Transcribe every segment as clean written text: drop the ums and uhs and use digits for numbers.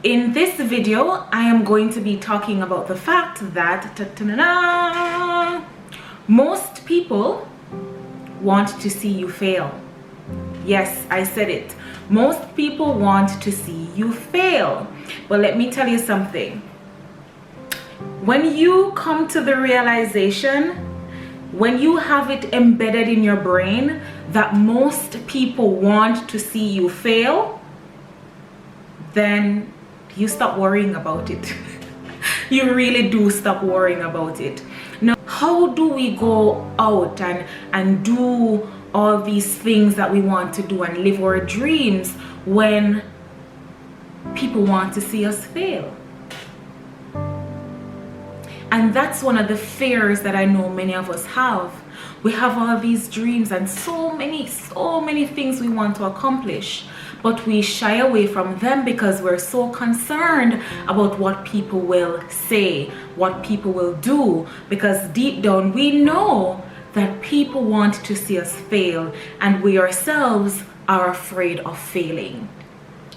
In this video, I am going to be talking about the fact that most people want to see you fail. Yes, I said it. Most people want to see you fail. But let me tell you something. When you come to the realization, when you have it embedded in your brain that most people want to see you fail, then you stop worrying about it. You really do stop worrying about it. Now, how do we go out and do all these things that we want to do and live our dreams when people want to see us fail? And that's one of the fears that I know many of us have. We have all these dreams and so many things we want to accomplish, but we shy away from them because we're so concerned about what people will say, what people will do, because deep down we know that people want to see us fail and we ourselves are afraid of failing.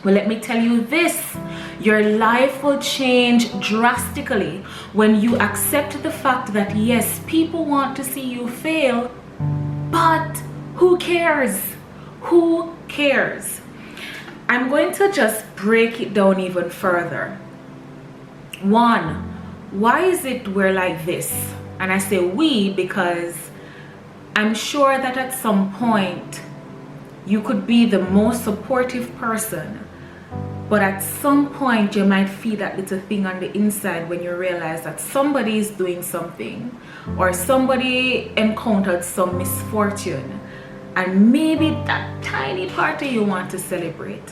Well, let me tell you this, your life will change drastically when you accept the fact that yes, people want to see you fail, but who cares? Who cares? I'm going to just break it down even further. One, why is it we're like this? And I say we because I'm sure that at some point you could be the most supportive person, but at some point you might feel that little thing on the inside when you realize that somebody is doing something or somebody encountered some misfortune, and maybe that tiny part of you want to celebrate.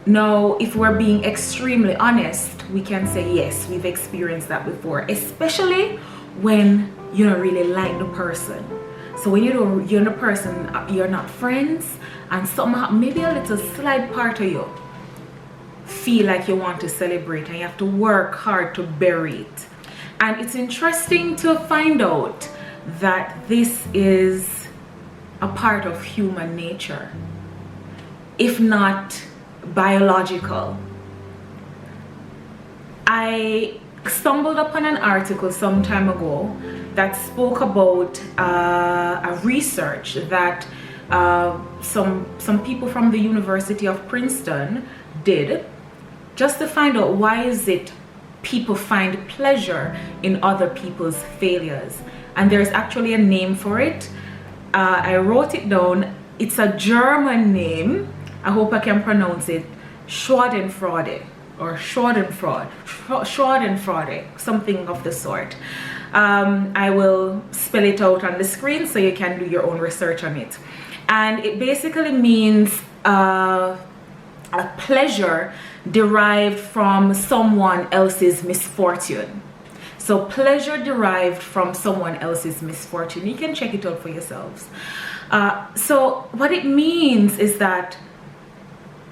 Now, if we're being extremely honest, we can say yes, we've experienced that before, especially when you don't really like the person. So when you're the person, you're not friends, and somehow maybe a little slight part of you feel like you want to celebrate and you have to work hard to bury it. And it's interesting to find out that this is a part of human nature, if not biological. I stumbled upon an article some time ago that spoke about a research that some people from the University of Princeton did just to find out why is it people find pleasure in other people's failures. And there's actually a name for it. I wrote it down. It's a German name. I hope I can pronounce it. Schadenfreude or Schadenfreude, something of the sort. I will spell it out on the screen so you can do your own research on it. And it basically means a pleasure derived from someone else's misfortune. So pleasure derived from someone else's misfortune. You can check it out for yourselves. So what it means is that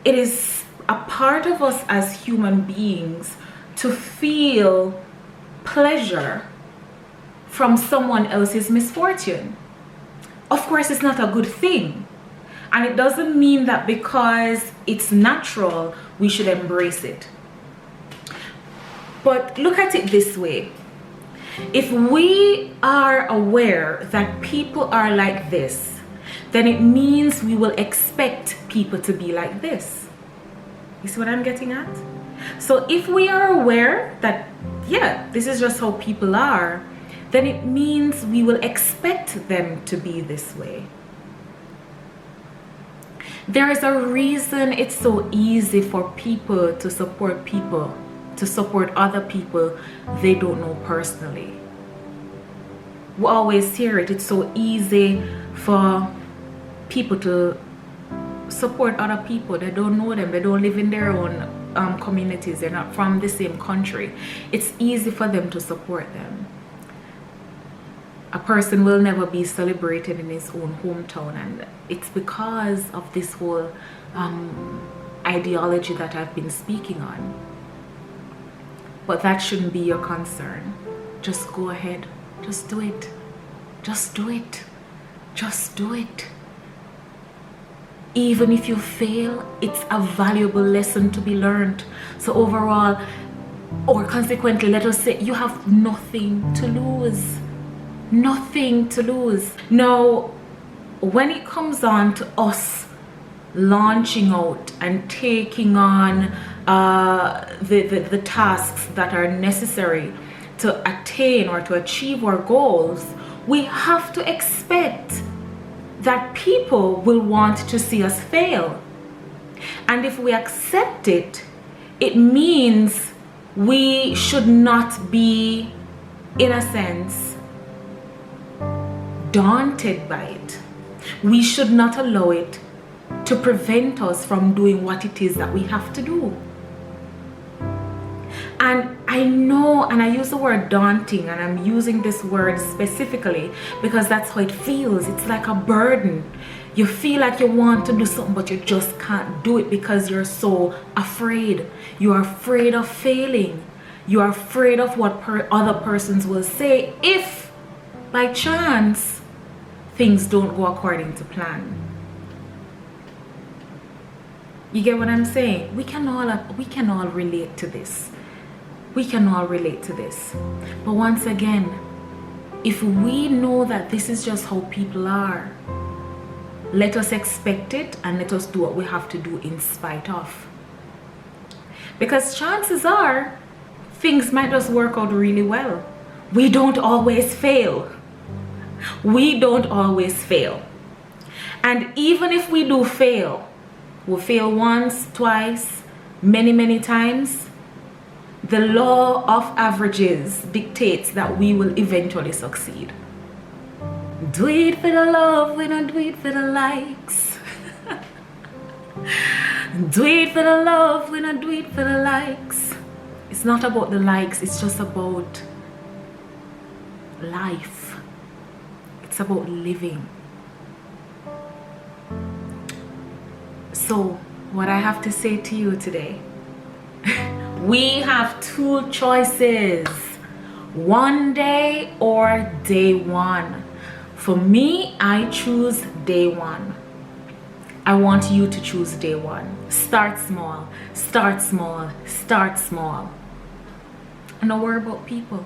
it is a part of us as human beings to feel pleasure from someone else's misfortune. Of course, it's not a good thing. And it doesn't mean that because it's natural, we should embrace it. But look at it this way. If we are aware that people are like this, then it means we will expect people to be like this. You see what I'm getting at? So if we are aware that, yeah, this is just how people are, then it means we will expect them to be this way. There is a reason it's so easy for people, to support other people they don't know personally. We always hear it. It's so easy for people to support other people. They don't know them. They don't live in their own communities. They're not from the same country. It's easy for them to support them. A person will never be celebrated in his own hometown, and it's because of this whole ideology that I've been speaking on. But that shouldn't be your concern. Just go ahead. Just do it. Just do it. Just do it. Even if you fail, it's a valuable lesson to be learned. So overall, or consequently, let us say you have nothing to lose. Nothing to lose. Now, when it comes on to us launching out and taking on the tasks that are necessary to attain or to achieve our goals, we have to expect that people will want to see us fail. And if we accept it, it means we should not be, in a sense, daunted by it. We should not allow it to prevent us from doing what it is that we have to do. And I know, and I use the word daunting, and I'm using this word specifically because that's how it feels. It's like a burden. You feel like you want to do something, but you just can't do it because you're so afraid. You are afraid of failing. You are afraid of what other persons will say if, by chance, things don't go according to plan. You get what I'm saying? We can all relate to this. We can all relate to this. But once again, if we know that this is just how people are, let us expect it and let us do what we have to do in spite of. Because chances are, things might just work out really well. We don't always fail. We don't always fail. And even if we do fail, we'll fail once, twice, many times. The law of averages dictates that we will eventually succeed. Do it for the love, we don't do it for the likes. Do it for the love, we don't do it for the likes. It's not about the likes, it's just about life. It's about living. So, what I have to say to you today, we have two choices, one day or day one. For me, I choose day one. I want you to choose day one. Start small, start small, start small. And don't worry about people.